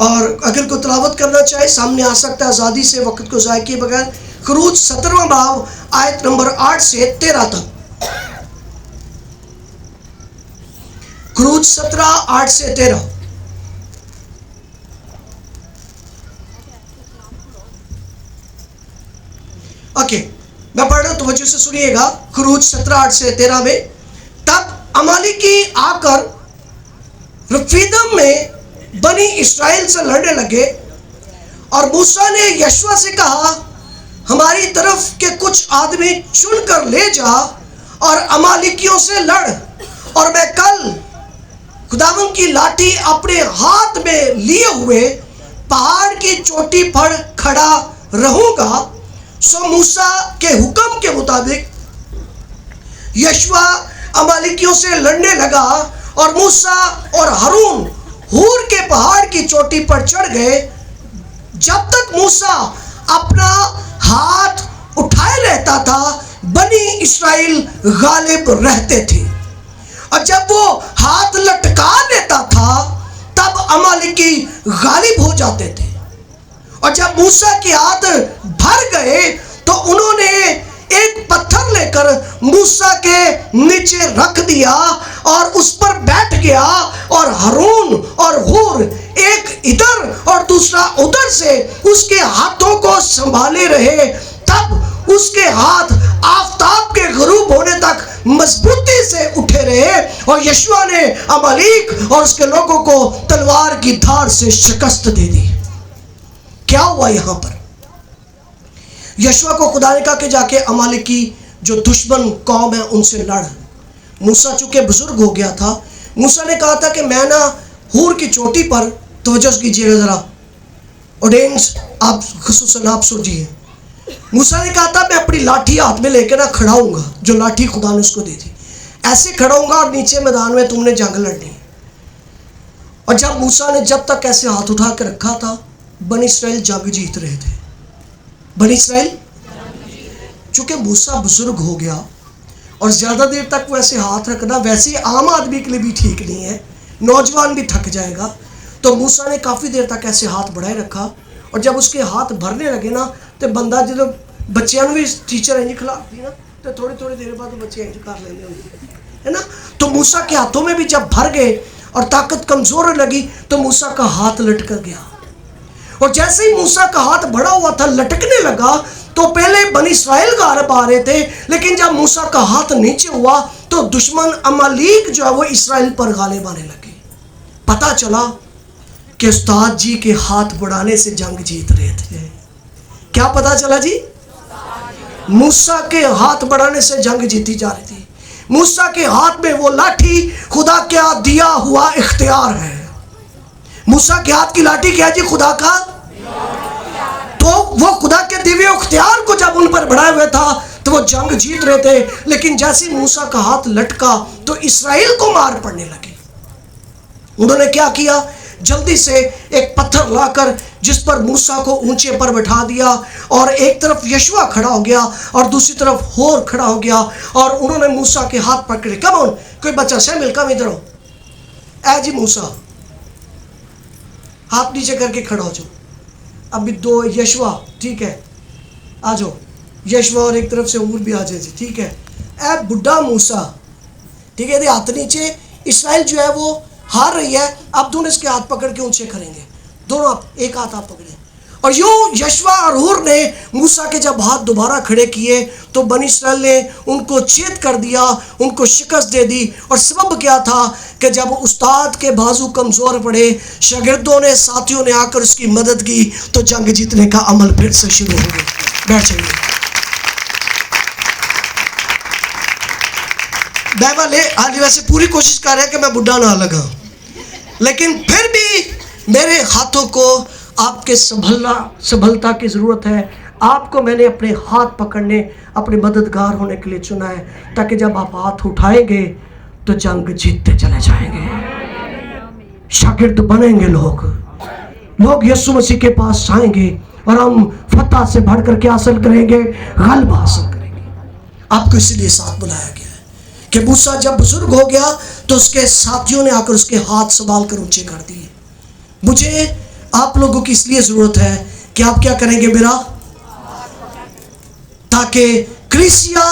और अगर कोई तिलावत करना चाहे सामने आ सकता है आज़ादी से, वक्त को ज़ाय किए बगैर। खुरूज 17वां बाब आयत नंबर 8 से 13 तक। खुरूज 17 8 से 13। ओके, मैं पढ़ रहा हूं, तवज्जो से सुनिएगा। खुरूज 17 8 से 13 में, तब अमालेकी आकर रफीदम में बनी इस्राएल से लड़ने लगे, और मूसा ने यशवा से कहा, हमारी तरफ के कुछ आदमी चुनकर ले जा और अमालेकियों से लड़, और मैं कल खुदावंद की लाठी अपने हाथ में लिए हुए पहाड़ की चोटी पर खड़ा रहूंगा। सो मूसा के हुक्म के मुताबिक यशवा अमालेकियों से लड़ने लगा, और मूसा और हारून हूर के पहाड़ की चोटी पर चढ़ गए। जब तक मूसा अपना हाथ उठाए रहता था, बनी इस्राएल गालिब रहते थे, और जब वो हाथ लटका देता था तब अमालेकी गालिब हो जाते थे। और जब मूसा के हाथ भर गए तो उन्होंने एक पत्थर लेकर मूसा के नीचे रख दिया और उस पर बैठ गया, और हारून और हूर एक इधर और दूसरा उधर से उसके हाथों को संभाले रहे। तब उसके हाथ आफताब के गुरूब होने तक मजबूती से उठे रहे, और यशुआ ने अमालेक और उसके लोगों को तलवार की धार से शिकस्त दे दी। क्या हुआ यहां पर? यशुआ को खुदा ने कहा कि जाके अमालेक की जो दुश्मन कौम है उनसे लड़। मूसा चूंकि बुजुर्ग हो गया था, मूसा ने कहा था कि मैं ना हूर की चोटी पर, तवज्जो कीजिएगा जरा, ऑडियंस आप खुसूसन आप सुनिए। मूसा ने कहा था मैं अपनी लाठी हाथ में लेकर ना खड़ा हूँगा, जो लाठी खुदा ने उसको दी थी, ऐसे खड़ा हूँगा और नीचे मैदान में तुमने जंग लड़नी। और जब मूसा ने जब तक ऐसे हाथ उठा कर रखा था, बनी इस्राएल जंग जीत रहे थे। बनी इस्राएल, चूंकि मूसा बुजुर्ग हो गया और ज़्यादा देर तक वैसे हाथ रखना वैसे आम आदमी के लिए भी ठीक नहीं है, नौजवान भी थक जाएगा। तो मूसा ने काफ़ी देर तक ऐसे हाथ बढ़ाए रखा, और जब उसके हाथ भरने लगे ना तो बंदा जो बच्चों भी टीचर इंज खिलाती ना, तो थोड़ी थोड़ी देर बाद बच्चे इंज कर लेंगे, है ना। तो मूसा के हाथों में भी जब भर गए और ताकत कमज़ोर लगी तो मूसा का हाथ लटक गया। और जैसे ही मूसा का हाथ बढ़ा हुआ था लटकने लगा, तो पहले बनी इस्राएल गालिब आ रहे थे, लेकिन जब मूसा का हाथ नीचे हुआ तो दुश्मन अमालेक जो है वो इस्राएल पर गालिब आने लगे। पता चला कि उस्ताद जी के हाथ बढ़ाने से जंग जीत रहे थे। क्या पता चला जी? मूसा के हाथ बढ़ाने से जंग जीती जा रही थी। मूसा के हाथ में वो लाठी खुदा का दिया हुआ इख्तियार है। मूसा के हाथ की लाठी क्या जी? खुदा का। तो वो खुदा के दिव्य इख्तियार को जब उन पर बढ़ाए हुए था तो वो जंग जीत रहे थे, लेकिन जैसे मूसा का हाथ लटका तो इस्राएल को मार पड़ने लगी। उन्होंने क्या किया? जल्दी से एक पत्थर लाकर जिस पर मूसा को ऊंचे पर बैठा दिया, और एक तरफ यशुआ खड़ा हो गया और दूसरी तरफ होर खड़ा हो गया, और उन्होंने मूसा के हाथ पकड़े। कम ऑन, कोई बच्चा शामिल, कम इधर हो। ऐ जी मूसा, हाथ नीचे करके खड़ा हो जाओ। अभी दो यशुआ, ठीक है, आ जाओ। यशुआ और एक तरफ से हूर भी आ जाए जी, ठीक है। ऐ बुढ़ा मूसा, ठीक है, हाथ नीचे। इस्राएल जो है वो हार रही है, अब दोनों इसके हाथ पकड़ के ऊंचे करेंगे, दोनों आप एक हाथ आप पकड़े। और यूं यशुआ और हूर ने मूसा के जब हाथ दोबारा खड़े किए तो बनी इस्राएल ने उनको छेद कर दिया, उनको शिकस्त दे दी। और सबब क्या था कि जब उस्ताद के बाजू कमज़ोर पड़े, शागिर्दों ने, साथियों ने आकर उसकी मदद की, तो जंग जीतने का अमल फिर से शुरू हो गया। बैठ जाइए। वाले आज वैसे पूरी कोशिश कर रहे हैं कि मैं बुढ़ा ना लगा, लेकिन फिर भी मेरे हाथों को आपके संभलता की ज़रूरत है। आपको मैंने अपने हाथ पकड़ने, अपने मददगार होने के लिए चुना है, ताकि जब आप हाथ उठाएंगे तो जंग जीतते चले जाएंगे। शागिर्द बनेंगे लोग यीशु मसीह के पास आएंगे और हम फतह से बढ़कर क्या हासिल करेंगे? गलबा हासिल करेंगे। आपको इसलिए साथ बुलाया गया है कि मूसा जब बुजुर्ग हो गया तो उसके साथियों ने आकर उसके हाथ संभाल कर ऊंचे कर दिए। मुझे आप लोगों की इसलिए जरूरत है कि आप क्या करेंगे? मेरा, ताकि कलीसिया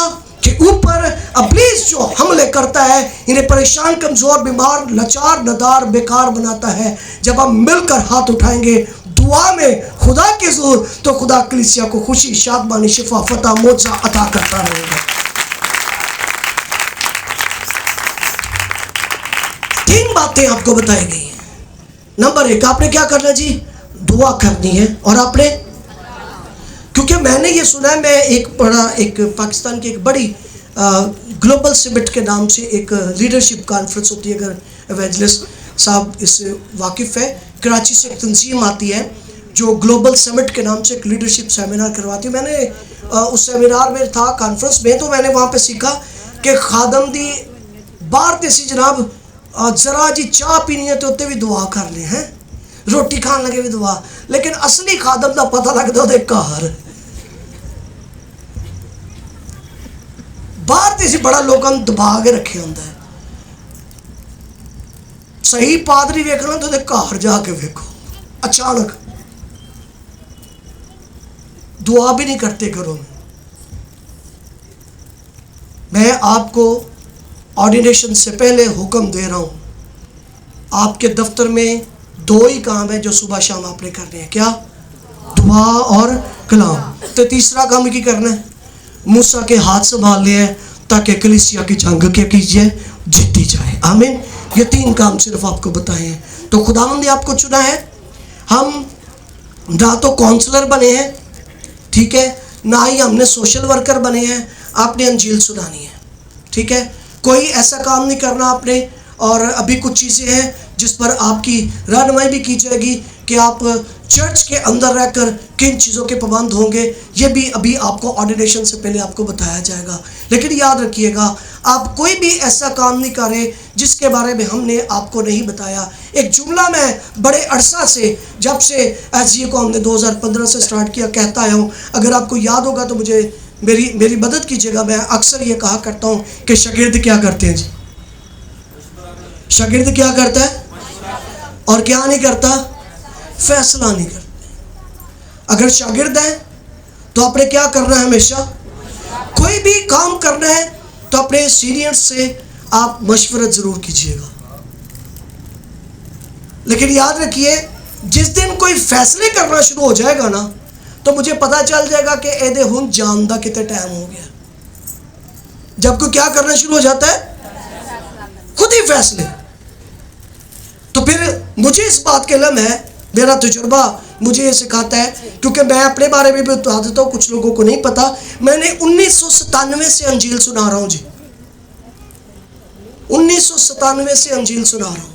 के ऊपर इब्लीस जो हमले करता है, इन्हें परेशान, कमजोर, बीमार, लाचार, नदार, बेकार बनाता है, जब हम मिलकर हाथ उठाएंगे दुआ में खुदा के जोर, तो खुदा कलीसिया को खुशी, शादमानी, शिफा, फतह, मोजा अता करता रहेगा। 3 बातें आपको बताई गई हैं। नंबर 1, आपने क्या करना जी? दुआ करनी है। और आपने, क्योंकि मैंने ये सुना है, मैं एक पाकिस्तान की एक बड़ी ग्लोबल समिट के नाम से एक लीडरशिप कॉन्फ्रेंस होती है, अगर एवेंजलिस्ट साहब इससे वाकिफ़ है, कराची से एक तंजीम आती है जो ग्लोबल समिट के नाम से एक लीडरशिप सेमिनार करवाती है। मैंने उस सेमिनार में था, कॉन्फ्रेंस में, तो मैंने वहाँ पे सीखा कि खादम दी बाहर ते सी जनाब, जरा जी चाह पीनी है तो उत्ते भी दुआ कर ले, हैं रोटी खान लगे भी दुआ, लेकिन असली खादम का पता लगता है घर बाहर ते सी बड़ा लोगों ने दबा के रखे होंगे। सही पादरी वेखना तो घर जाके वेखो, अचानक दुआ भी नहीं करते घरों में। मैं आपको ऑर्डिनेशन से पहले हुक्म दे रहा हूं, आपके दफ्तर में 2 ही काम है जो सुबह शाम आपने करने हैं। क्या? दुआ और कलाम। तो तीसरा काम की करना है, मूसा के हाथ संभाल लिया है ताकि कलीसिया की जंग क्या कीजिए, जीती जाए। आमीन। ये 3 काम सिर्फ आपको बताए हैं। तो खुदावंद ने आपको चुना है। हम ना तो काउंसलर बने हैं, ठीक है, ना ही हमने सोशल वर्कर बने हैं। आपने अंजील सुनानी है, ठीक है। कोई ऐसा काम नहीं करना आपने। और अभी कुछ चीज़ें हैं जिस पर आपकी रहनुमाई भी की जाएगी कि आप चर्च के अंदर रहकर किन चीज़ों के पाबंद होंगे, ये भी अभी आपको ऑर्डिनेशन से पहले आपको बताया जाएगा। लेकिन याद रखिएगा, आप कोई भी ऐसा काम नहीं करें जिसके बारे में हमने आपको नहीं बताया। एक जुमला मैं बड़े अरसा से, जब से एसजीए को हमने 2015 से स्टार्ट किया, कहता आया हूँ। अगर आपको याद होगा तो मुझे मेरी मदद कीजिएगा। मैं अक्सर ये कहा करता हूँ कि शागिर्द क्या करते हैं जी? शागिर्द क्या करता है और क्या नहीं करता? फैसला नहीं करते। अगर शागिर्द है तो आपने क्या करना है? हमेशा कोई भी काम करना है तो अपने सीनियर्स से आप मशवरा जरूर कीजिएगा। लेकिन याद रखिए, जिस दिन कोई फैसले करना शुरू हो जाएगा ना, तो मुझे पता चल जाएगा कि एदे हुन जानदा कितने टाइम हो गया। जब कोई क्या करना शुरू हो जाता है? खुद ही फैसले। तो फिर मुझे इस बात के लम है, मेरा तजुर्बा मुझे ये सिखाता है, क्योंकि मैं अपने बारे में भी बता देता हूँ, कुछ लोगों को नहीं पता। मैंने 1997 से अंजील सुना रहा हूँ जी, 1997 से अंजील सुना रहा हूँ।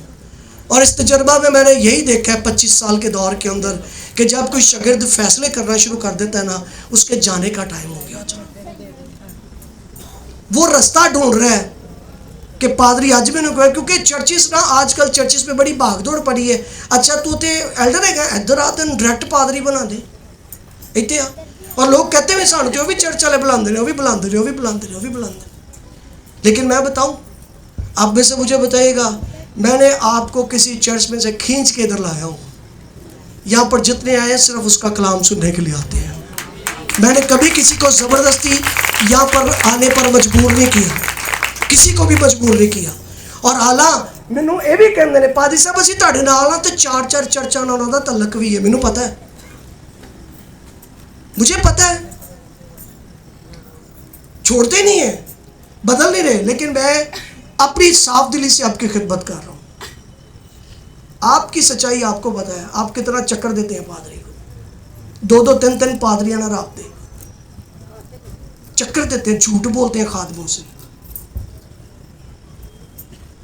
और इस तजुर्बा में मैंने यही देखा है 25 साल के दौर के अंदर कि जब कोई शागिर्द फैसले करना शुरू कर देता है ना, उसके जाने का टाइम हो गया। वो रास्ता ढूंढ रहा है कि पादरी आज भी नहीं, क्योंकि चर्चिस ना, आजकल चर्चिस में बड़ी भागदौड़ पड़ी है। अच्छा तू तो एल्डर है, इधर आ, तेन डायरैक्ट पादरी बना दे, इतने आ। और लोग कहते हैं सानू तो भी चर्च वाले बुलाते हैं, वो भी बुलाते हैं, वो भी बुलाते हैं, वो भी बुलाते हैं। लेकिन मैं बताऊं, आप में से मुझे बताइएगा, मैंने आपको किसी चर्च में से खींच के इधर लाया हूँ। यहाँ पर जितने आए सिर्फ उसका कलाम सुनने के लिए आते हैं। मैंने कभी किसी को ज़बरदस्ती यहाँ पर आने पर मजबूर नहीं किया, किसी को भी मजबूर नहीं किया। और आला मैनू ये भी कहते हैं, पादी साहब असीं तुहाडे नाल हां, ते 4-4 चर्चां नाल उहदा तलक भी है। मैनू पता है, मुझे पता है, छोड़ते नहीं है, बदल नहीं रहे। लेकिन मैं अपनी साफ दिली से आपकी खिदमत कर रहा हूँ। आपकी सच्चाई आपको पता है। आप कितना चक्कर देते हैं पादरी को, 2-2, 3-3 पादरियां ना राबते चक्कर देते हैं, झूठ बोलते हैं खादमों से।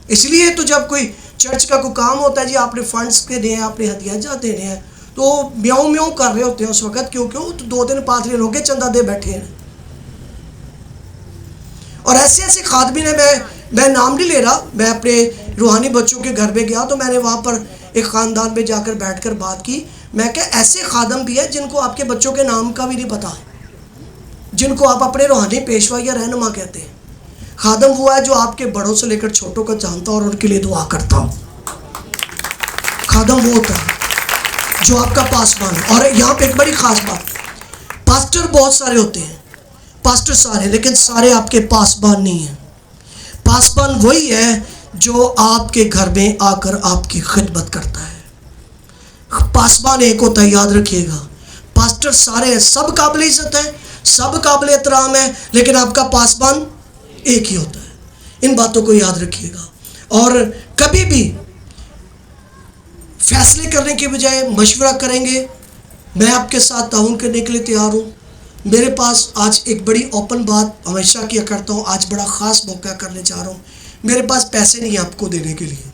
इसलिए तो जब कोई चर्च का कोई काम होता है जी, आपने फंड्स देने हैं, आपने हदिया देने हैं, तो म्याऊं म्याऊं कर रहे होते हैं उस वक्त। क्यों? तो 2-3 पादरी लोग चंदा दे बैठे हैं। और ऐसे ऐसे खादमी ने, मैं नाम नहीं ले रहा, मैं अपने रूहानी बच्चों के घर में गया तो मैंने वहाँ पर एक ख़ानदान में जाकर बैठकर बात की। मैं क्या, ऐसे खादम भी है जिनको आपके बच्चों के नाम का भी नहीं पता, जिनको आप अपने रूहानी पेशवा या रहनुमा कहते हैं। खादम वो है जो आपके बड़ों से लेकर छोटों को जानता और उनके लिए दुआ करता हो। खादम वो होता है जो आपका पासवान है। और यहाँ पे एक बड़ी ख़ास बात, पास्टर बहुत सारे होते हैं, पास्टर सारे, लेकिन सारे आपके पासवान नहीं हैं। पासवान वही है जो आपके घर में आकर आपकी खिदमत करता है। पासवान एक होता है, याद रखिएगा। पास्टर सारे हैं, सब काबिल इज्जत है, सब काबिल एहतराम है, लेकिन आपका पासवान एक ही होता है। इन बातों को याद रखिएगा। और कभी भी फैसले करने के बजाय मशवरा करेंगे। मैं आपके साथ ताउन करने के लिए तैयार हूँ। मेरे पास आज एक बड़ी ओपन बात हमेशा किया करता हूँ, आज बड़ा ख़ास मौका करने जा रहा हूँ। मेरे पास पैसे नहीं है आपको देने के लिए।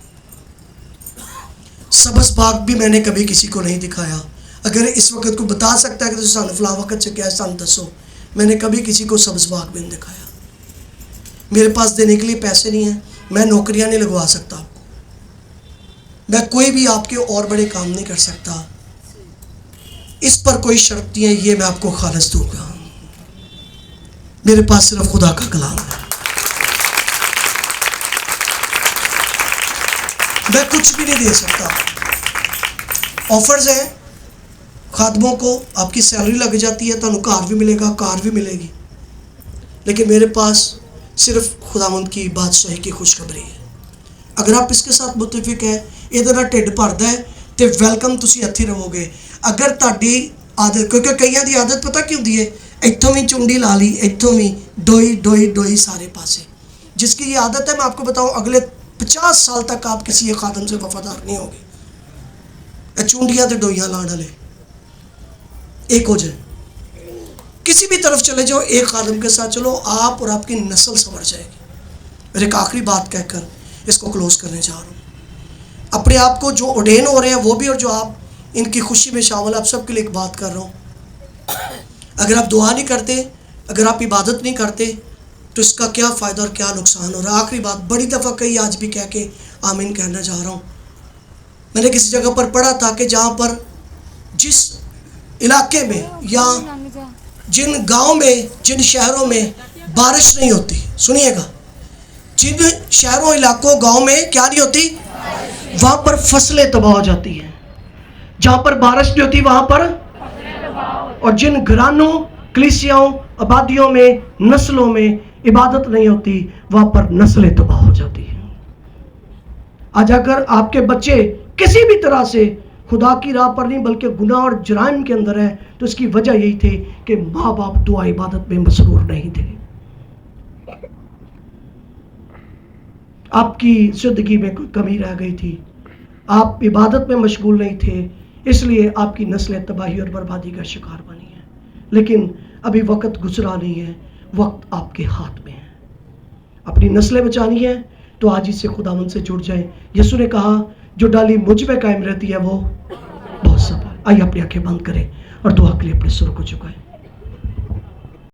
सबस बाग भी मैंने कभी किसी को नहीं दिखाया। अगर इस वक्त को बता सकता है कि तुम फला वक्त से क्या सन दसो, मैंने कभी किसी को सबस बाग भी नहीं दिखाया। मेरे पास देने के लिए पैसे नहीं है, मैं नौकरियां नहीं लगवा सकता आपको, मैं कोई भी आपके और बड़े काम नहीं कर सकता। इस पर कोई शर्त नहीं है, ये मैं आपको खालिस दूंगा। मेरे पास सिर्फ खुदा का कलाम है, मैं कुछ भी नहीं दे सकता। ऑफर्स हैं, खादमों को आपकी सैलरी लग जाती है, तुहानू घर भी मिलेगा, कार भी मिलेगी, लेकिन मेरे पास सिर्फ खुदावंद की बादशाही की खुशखबरी है। अगर आप इसके साथ मुतफिक है, ये नाल ढिड भरदा है तो वेलकम, तुसी इत्थे रहोगे। अगर तुहाडी आदत, क्योंकि कईयां दी आदत पता की हुंदी है, इत्थों भी चुंडी ला ली, इत्थों भी डोई डोई डोई सारे पासे। जिसकी ये आदत है, मैं आपको बताऊं, अगले 50 साल तक आप किसी एक खादम से वफादार नहीं होगे। चुंडियां तो डोइयां लाने वाले एक हो जाए, किसी भी तरफ चले जाओ, एक खादम के साथ चलो, आप और आपकी नस्ल संवर जाएगी। और एक आखिरी बात कहकर इसको क्लोज करने जा रहा हूँ। अपने आप को जो ऑर्डेन हो रहे हैं वो भी, और जो आप इनकी खुशी में शामिल, आप सबके लिए एक बात कर रहा हूँ। अगर आप दुआ नहीं करते, अगर आप इबादत नहीं करते, तो इसका क्या फ़ायदा और क्या नुकसान हो रहा है। आखिरी बात, बड़ी दफ़ा कही, आज भी कह के आमीन कहना जा रहा हूँ। मैंने किसी जगह पर पढ़ा था कि जहाँ पर, जिस इलाके में या जिन गांव में, जिन शहरों में बारिश नहीं होती, सुनिएगा, जिन शहरों, इलाकों, गांव में क्या नहीं होती, वहाँ पर फसलें तबाह हो जाती हैं। जहाँ पर बारिश नहीं होती वहाँ पर, और जिन घरानों, कलीसियाओं, आबादियों में, नस्लों में इबादत नहीं होती, वहाँ पर नस्लें तबाह हो जाती हैं। आज अगर आपके बच्चे किसी भी तरह से खुदा की राह पर नहीं बल्कि गुनाह और जुराइम के अंदर है, तो इसकी वजह यही थी कि माँ बाप दुआ इबादत में मसरूर नहीं थे। आपकी जिंदगी में कोई कमी रह गई थी, आप इबादत में मशगूल नहीं थे, इसलिए आपकी नस्लें तबाही और बर्बादी का शिकार बनी है। लेकिन अभी वक्त गुजरा नहीं है, वक्त आपके हाथ में है। अपनी नस्लें बचानी है तो आज ही से खुदावंद से जुड़ जाए। यीशु ने कहा, जो डाली मुझ में कायम रहती है वो बहुत सफल। आइए अपनी आंखें बंद करें और दुआ के लिए अपने सुर को झुकाएं।